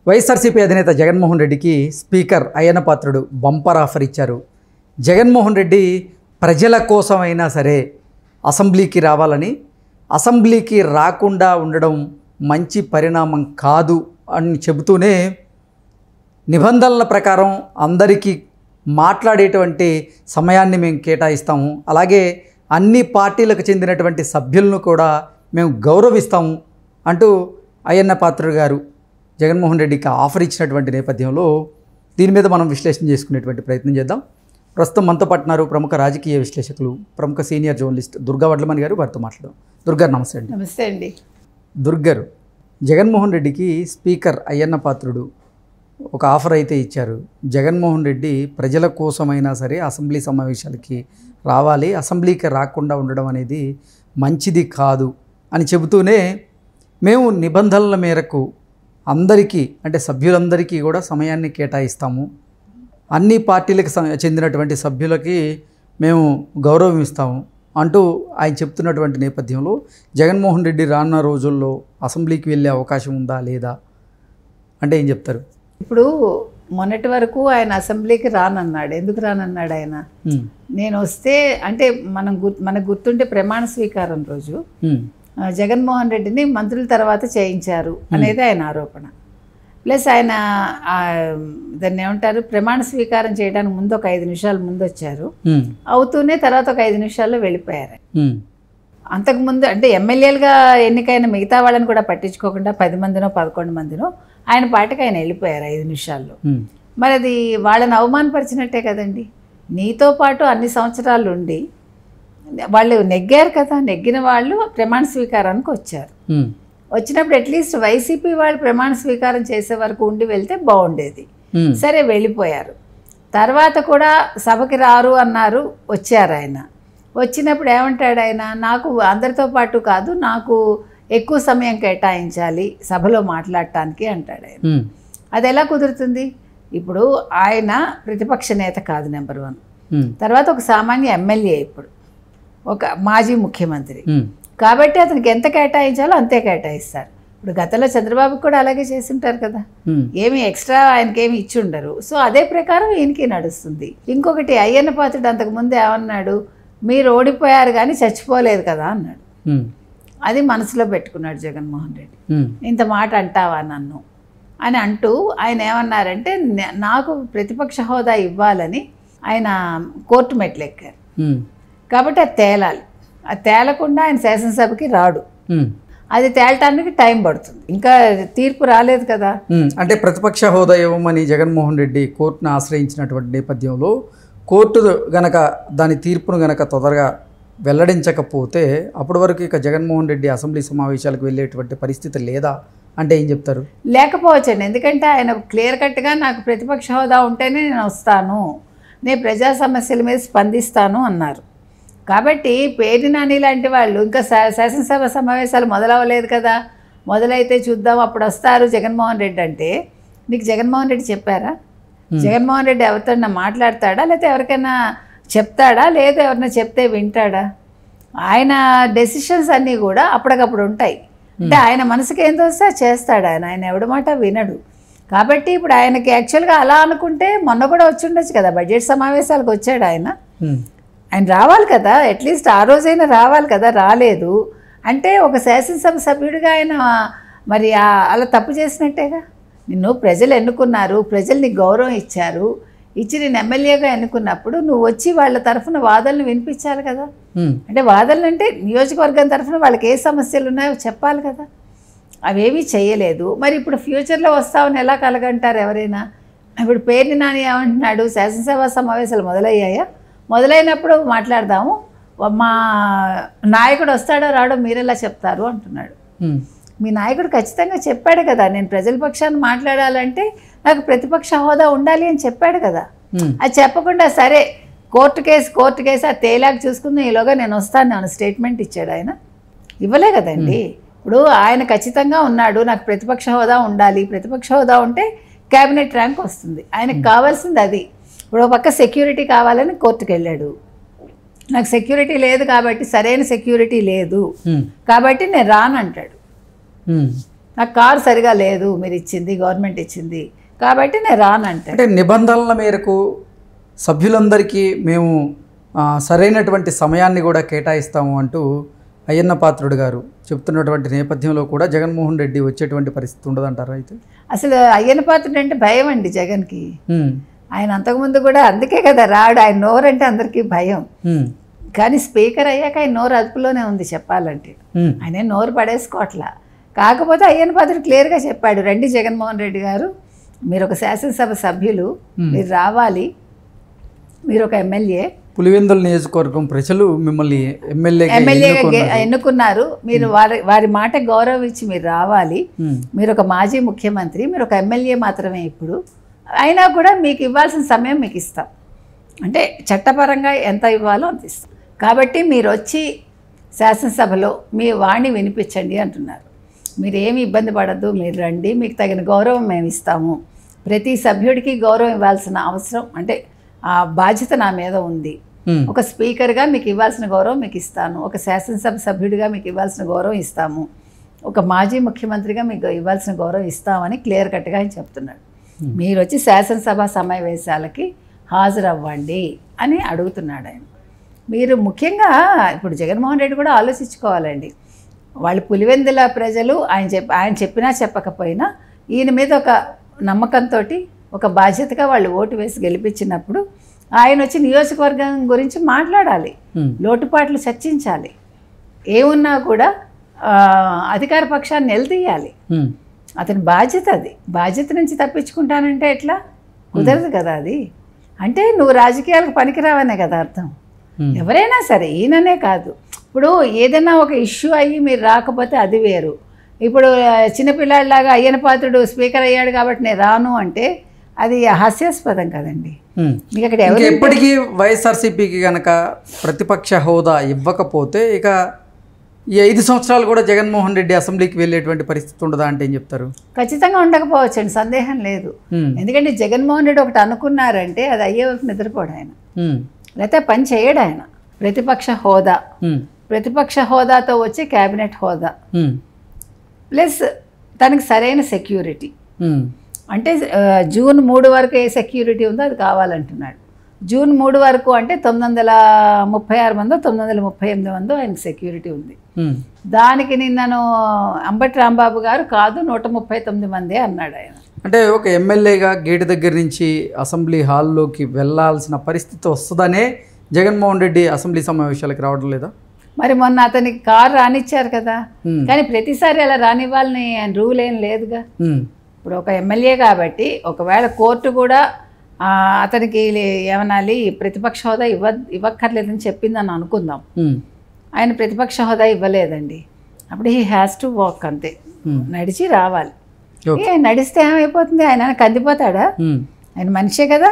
వైఎస్ఆర్సీపీ అధినేత జగన్మోహన్ రెడ్డికి speaker Ayyanna Patrudu bumper offer ఇచ్చారు. జగన్మోహన్ రెడ్డి ప్రజల కోసమైనా సరే అసెంబ్లీకి రావాలని, అసెంబ్లీకి రాకుండా ఉండడం మంచి పరిణామం కాదు అని చెబుతూనే నిబంధనల ప్రకారం అందరికీ మాట్లాడేటువంటి సమయాన్ని మేము కేటాయిస్తాము, అలాగే అన్ని పార్టీలకు చెందినటువంటి సభ్యులను కూడా మేము గౌరవిస్తాము అంటూ అయ్యన్న పాత్రుడు గారు జగన్మోహన్ రెడ్డికి ఆఫర్ ఇచ్చినటువంటి నేపథ్యంలో దీని మీద మనం విశ్లేషణ చేసుకునేటువంటి ప్రయత్నం చేద్దాం. ప్రస్తుతం మనతో పాటున్నారు ప్రముఖ రాజకీయ విశ్లేషకులు, ప్రముఖ సీనియర్ జర్నలిస్ట్ దుర్గా వడ్లమణి గారు. వారితో మాట్లాడదాం. దుర్గారు నమస్తే అండి. నమస్తే అండి. దుర్గారు, జగన్మోహన్ రెడ్డికి స్పీకర్ అయ్యన్న పాత్రుడు ఒక ఆఫర్ అయితే ఇచ్చారు. జగన్మోహన్ రెడ్డి ప్రజల కోసమైనా సరే అసెంబ్లీ సమావేశాలకి రావాలి, అసెంబ్లీకి రాకుండా ఉండడం అనేది మంచిది కాదు అని చెబుతూనే మేము నిబంధనల మేరకు అందరికీ, అంటే సభ్యులందరికీ కూడా సమయాన్ని కేటాయిస్తాము, అన్ని పార్టీలకు చెందినటువంటి సభ్యులకి మేము గౌరవం ఇస్తాము అంటూ ఆయన చెప్తున్నటువంటి నేపథ్యంలో జగన్మోహన్ రెడ్డి రానున్న రోజుల్లో అసెంబ్లీకి వెళ్ళే అవకాశం ఉందా లేదా అంటే ఏం చెప్తారు? ఇప్పుడు మొన్నటి వరకు ఆయన అసెంబ్లీకి రానన్నాడు. ఎందుకు రానన్నాడు ఆయన? నేను వస్తే అంటే మనకు గుర్తుంటే ప్రమాణ స్వీకారం రోజు జగన్మోహన్ రెడ్డిని మంత్రుల తర్వాత చేయించారు అనేది ఆయన ఆరోపణ. ప్లస్ ఆయన దాన్ని ఏమంటారు, ప్రమాణ స్వీకారం చేయడానికి ముందు ఒక 5 నిమిషాలు ముందు వచ్చారు, అవుతూనే తర్వాత ఒక 5 నిమిషాల్లో వెళ్ళిపోయారు. అంతకుముందు అంటే ఎమ్మెల్యేలుగా ఎన్నికైన మిగతా వాళ్ళని కూడా పట్టించుకోకుండా 10 మందినో 11 మందినో ఆయన పాటికి ఆయన వెళ్ళిపోయారు 5 నిమిషాల్లో. మరి అది వాళ్ళని అవమానపరిచినట్టే కదండి. నీతో పాటు అన్ని సంవత్సరాలు ఉండి వాళ్ళు నెగ్గారు కదా, నెగ్గిన వాళ్ళు ప్రమాణ స్వీకారానికి వచ్చారు. వచ్చినప్పుడు అట్లీస్ట్ వైసీపీ వాళ్ళు ప్రమాణ స్వీకారం చేసే వరకు ఉండి వెళ్తే బాగుండేది. సరే వెళ్ళిపోయారు. తర్వాత కూడా సభకి రారు అన్నారు, వచ్చారు. ఆయన వచ్చినప్పుడు ఏమంటాడు ఆయన, నాకు అందరితో పాటు కాదు, నాకు ఎక్కువ సమయం కేటాయించాలి సభలో మాట్లాడటానికి అంటాడు ఆయన. అది ఎలా కుదురుతుంది? ఇప్పుడు ఆయన ప్రతిపక్ష నేత కాదు, నెంబర్ 1. తర్వాత ఒక సామాన్య ఎమ్మెల్యే, ఇప్పుడు ఒక మాజీ ముఖ్యమంత్రి. కాబట్టి అతనికి ఎంత కేటాయించాలో అంతే కేటాయిస్తారు. ఇప్పుడు గతంలో చంద్రబాబుకి కూడా అలాగే చేసి ఉంటారు కదా, ఏమి ఎక్స్ట్రా ఆయనకేమి ఇచ్చి ఉండరు. సో అదే ప్రకారం ఈయనకి నడుస్తుంది. ఇంకొకటి, అయ్యన్న పాత్రుడు అంతకుముందు ఏమన్నాడు, మీరు ఓడిపోయారు కానీ చచ్చిపోలేదు కదా అన్నాడు. అది మనసులో పెట్టుకున్నాడు జగన్మోహన్ రెడ్డి. ఇంత మాట అంటావా నన్ను అని అంటూ ఆయన ఏమన్నారంటే, నాకు ప్రతిపక్ష హోదా ఇవ్వాలని ఆయన కోర్టు మెట్లు ఎక్కారు. కాబట్టి అది తేలాలి. అది తేలకుండా ఆయన శాసనసభకి రాడు. అది తేలటానికి టైం పడుతుంది, ఇంకా తీర్పు రాలేదు కదా. అంటే ప్రతిపక్ష హోదా ఇవ్వమని జగన్మోహన్ రెడ్డి కోర్టును ఆశ్రయించినటువంటి నేపథ్యంలో కోర్టు గనక దాని తీర్పును గనక తొందరగా వెల్లడించకపోతే అప్పటి వరకు ఇక జగన్మోహన్ రెడ్డి అసెంబ్లీ సమావేశాలకు వెళ్ళేటువంటి పరిస్థితి లేదా అంటే ఏం చెప్తారు? లేకపోవచ్చండి. ఎందుకంటే ఆయన క్లియర్ కట్గా నాకు ప్రతిపక్ష హోదా ఉంటేనే నేను వస్తాను, నేను ప్రజా సమస్యల మీద స్పందిస్తాను అన్నారు. కాబట్టి పేర్ని నాని లాంటి వాళ్ళు ఇంకా శాసనసభ సమావేశాలు మొదలవ్వలేదు కదా, మొదలైతే చూద్దాం అప్పుడు వస్తారు జగన్మోహన్ రెడ్డి అంటే, నీకు జగన్మోహన్ రెడ్డి చెప్పారా? జగన్మోహన్ రెడ్డి ఎవరితో మాట్లాడతాడా, లేకపోతే ఎవరికైనా చెప్తాడా, లేదా ఎవరైనా చెప్తే వింటాడా? ఆయన డెసిషన్స్ అన్నీ కూడా అప్పటికప్పుడు ఉంటాయి. అంటే ఆయన మనసుకి ఏం తోస్తే చేస్తాడు ఆయన, ఆయన ఎవడి మాట వినడు. కాబట్టి ఇప్పుడు ఆయనకి యాక్చువల్గా అలా అనుకుంటే మొన్న కూడా వచ్చి ఉండొచ్చు కదా, బడ్జెట్ సమావేశాలకు వచ్చాడు ఆయన. ఆయన రావాలి కదా, అట్లీస్ట్ ఆ రోజైనా రావాలి కదా, రాలేదు అంటే ఒక శాసనసభ సభ్యుడిగా ఆయన మరి అలా తప్పు చేసినట్టేగా. నిన్ను ప్రజలు ఎన్నుకున్నారు, ప్రజలు నీకు గౌరవం ఇచ్చారు, ఇచ్చి నేను ఎమ్మెల్యేగా ఎన్నుకున్నప్పుడు నువ్వు వచ్చి వాళ్ళ తరఫున వాదనలు వినిపించాలి కదా. అంటే వాదనలు అంటే నియోజకవర్గం తరఫున వాళ్ళకి ఏ సమస్యలు ఉన్నాయో చెప్పాలి కదా, అవేమీ చేయలేదు. మరి ఇప్పుడు ఫ్యూచర్లో వస్తామని ఎలా కలగంటారు ఎవరైనా? ఇప్పుడు పేర్ని నాని ఏమంటున్నాడు, శాసనసభ సమావేశాలు మొదలయ్యాయా, మొదలైనప్పుడు మాట్లాడదాము, మా నాయకుడు వస్తాడో రాడో మీరెలా చెప్తారు అంటున్నాడు. మీ నాయకుడు ఖచ్చితంగా చెప్పాడు కదా, నేను ప్రజల పక్షాన్ని మాట్లాడాలంటే నాకు ప్రతిపక్ష హోదా ఉండాలి అని చెప్పాడు కదా. అది చెప్పకుండా సరే కోర్టు కేసు ఆ తేలాక చూసుకుందాం, ఈలోగా నేను వస్తాను అని స్టేట్మెంట్ ఇచ్చాడు ఆయన. ఇవ్వలే కదండి. ఇప్పుడు ఆయన ఖచ్చితంగా ఉన్నాడు, నాకు ప్రతిపక్ష హోదా ఉండాలి, ప్రతిపక్ష హోదా ఉంటే క్యాబినెట్ ర్యాంక్ వస్తుంది, ఆయనకు కావాల్సింది అది. ఇప్పుడు ఒక పక్క సెక్యూరిటీ కావాలని కోర్టుకు వెళ్ళాడు, నాకు సెక్యూరిటీ లేదు కాబట్టి, సరైన సెక్యూరిటీ లేదు కాబట్టి నేను రానంటాడు. నాకు కారు సరిగా లేదు, మీరు ఇచ్చింది గవర్నమెంట్ ఇచ్చింది కాబట్టి నేను రానంటే. అంటే నిబంధనల మేరకు సభ్యులందరికీ మేము సరైనటువంటి సమయాన్ని కూడా కేటాయిస్తాము అంటూ అయ్యన్న పాత్రుడు గారు చెప్తున్నటువంటి నేపథ్యంలో కూడా జగన్మోహన్ రెడ్డి వచ్చేటువంటి పరిస్థితి ఉండదంటారా? అయితే అసలు అయ్యన్న పాత్రుడు అంటే భయం అండి జగన్కి. ఆయన అంతకుముందు కూడా అందుకే కదా రాడు, ఆయన నోరంటే అందరికీ భయం. కానీ స్పీకర్ అయ్యాక ఆయన నోరు అదుపులోనే ఉంది చెప్పాలంటే. ఆయన నోరు పడేసుకోవట్లా. కాకపోతే అయ్యన్న పాత్రుడు క్లియర్గా చెప్పాడు, రండి జగన్మోహన్ రెడ్డి గారు, మీరు ఒక శాసనసభ సభ్యులు, మీరు రావాలి, మీరు ఒక ఎమ్మెల్యే, పులివెందుల నియోజకవర్గం ప్రజలు మిమ్మల్ని ఎమ్మెల్యేగా ఎన్నుకున్నారు, మీరు వారి మాట గౌరవం ఇచ్చి మీరు రావాలి, మీరు ఒక మాజీ ముఖ్యమంత్రి, మీరు ఒక ఎమ్మెల్యే మాత్రమే ఇప్పుడు, అయినా కూడా మీకు ఇవ్వాల్సిన సమయం మీకు ఇస్తాం, అంటే చట్టపరంగా ఎంత ఇవ్వాలో అంత ఇస్తాం, కాబట్టి మీరు వచ్చి శాసనసభలో మీ వాణి వినిపించండి అంటున్నారు. మీరు ఏమి ఇబ్బంది పడద్దు, మీరు రండి, మీకు తగిన గౌరవం మేము ఇస్తాము, ప్రతి సభ్యుడికి గౌరవం ఇవ్వాల్సిన అవసరం అంటే ఆ బాధ్యత నా మీద ఉంది, ఒక స్పీకర్గా మీకు ఇవ్వాల్సిన గౌరవం మీకు ఇస్తాను, ఒక శాసనసభ సభ్యుడిగా మీకు ఇవ్వాల్సిన గౌరవం ఇస్తాము, ఒక మాజీ ముఖ్యమంత్రిగా మీకు ఇవ్వాల్సిన గౌరవం ఇస్తామని క్లియర్ కట్గా ఆయన చెప్తున్నాడు. మీరు వచ్చి శాసనసభ సమావేశాలకి హాజరవ్వండి అని అడుగుతున్నాడు ఆయన. మీరు ముఖ్యంగా ఇప్పుడు జగన్మోహన్ రెడ్డి కూడా ఆలోచించుకోవాలండి. వాళ్ళు పులివెందుల ప్రజలు ఆయన చెప్పినా చెప్పకపోయినా ఈయన మీద ఒక నమ్మకంతో ఒక బాధ్యతగా వాళ్ళు ఓటు వేసి గెలిపించినప్పుడు ఆయన వచ్చి నియోజకవర్గం గురించి మాట్లాడాలి, లోటుపాట్లు చర్చించాలి, ఏమున్నా కూడా అధికార పక్షాన్ని నిలదీయాలి. అతని బాధ్యత అది. బాధ్యత నుంచి తప్పించుకుంటానంటే ఎట్లా? కుదరదు కదా అది. అంటే నువ్వు రాజకీయాలకు పనికిరావనే కదా అర్థం. ఎవరైనా సరే, ఈయననే కాదు, ఇప్పుడు ఏదైనా ఒక ఇష్యూ అయ్యి మీరు రాకపోతే అది వేరు. ఇప్పుడు చిన్నపిల్లాడిలాగా అయ్యన్న పాత్రుడు స్పీకర్ అయ్యాడు కాబట్టి నేను రాను అంటే అది హాస్యాస్పదం కదండి. మీకు అక్కడ ఎప్పటికీ వైఎస్ఆర్సీపీకి కనుక ప్రతిపక్ష హోదా ఇవ్వకపోతే ఇక ఈ 5 సంవత్సరాలు కూడా జగన్మోహన్ రెడ్డి అసెంబ్లీకి వెళ్ళేటువంటి పరిస్థితి ఉండదా అంటే ఏం చెప్తారు? ఖచ్చితంగా ఉండకపోవచ్చండి, సందేహం లేదు. ఎందుకంటే జగన్మోహన్ రెడ్డి ఒకటి అనుకున్నారంటే అది అయ్యే వరకు నిద్రపోడు ఆయన, లేకపోతే పని చేయడు ఆయన. ప్రతిపక్ష హోదాతో వచ్చే క్యాబినెట్ హోదా ప్లస్ తనకి సరైన సెక్యూరిటీ, అంటే జూన్ 3 వరకు ఏ సెక్యూరిటీ ఉందో అది కావాలంటున్నాడు. జూన్ 3 వరకు అంటే 936 మందో 938 మందో ఆయనకు సెక్యూరిటీ ఉంది. దానికి నిన్నను అంబటి రాంబాబు గారు కాదు 139 మందే అన్నాడు ఆయన. అంటే ఒక ఎమ్మెల్యేగా గేటు దగ్గర నుంచి అసెంబ్లీ హాల్లోకి వెళ్ళాల్సిన పరిస్థితి వస్తుందనే జగన్మోహన్ రెడ్డి అసెంబ్లీ సమావేశాలకు రావడం లేదా? మరి మొన్న అతనికి కారు రానిచ్చారు కదా, కానీ ప్రతిసారి అలా రానివ్వాలని ఆయన రూల్ ఏం లేదుగా. ఇప్పుడు ఒక ఎమ్మెల్యే కాబట్టి ఒకవేళ కోర్టు కూడా అతనికి ఏమనాలి, ప్రతిపక్ష హోదా ఇవ్వక్కర్లేదని చెప్పిందని అనుకుందాం. ఆయన ప్రతిపక్ష హోదా ఇవ్వలేదండి, అప్పుడు హీ హ్యాస్ టు వాక్, అంతే, నడిచి రావాలి. నడిస్తే ఏమైపోతుంది, ఆయన కందిపోతాడా? ఆయన మనిషే కదా.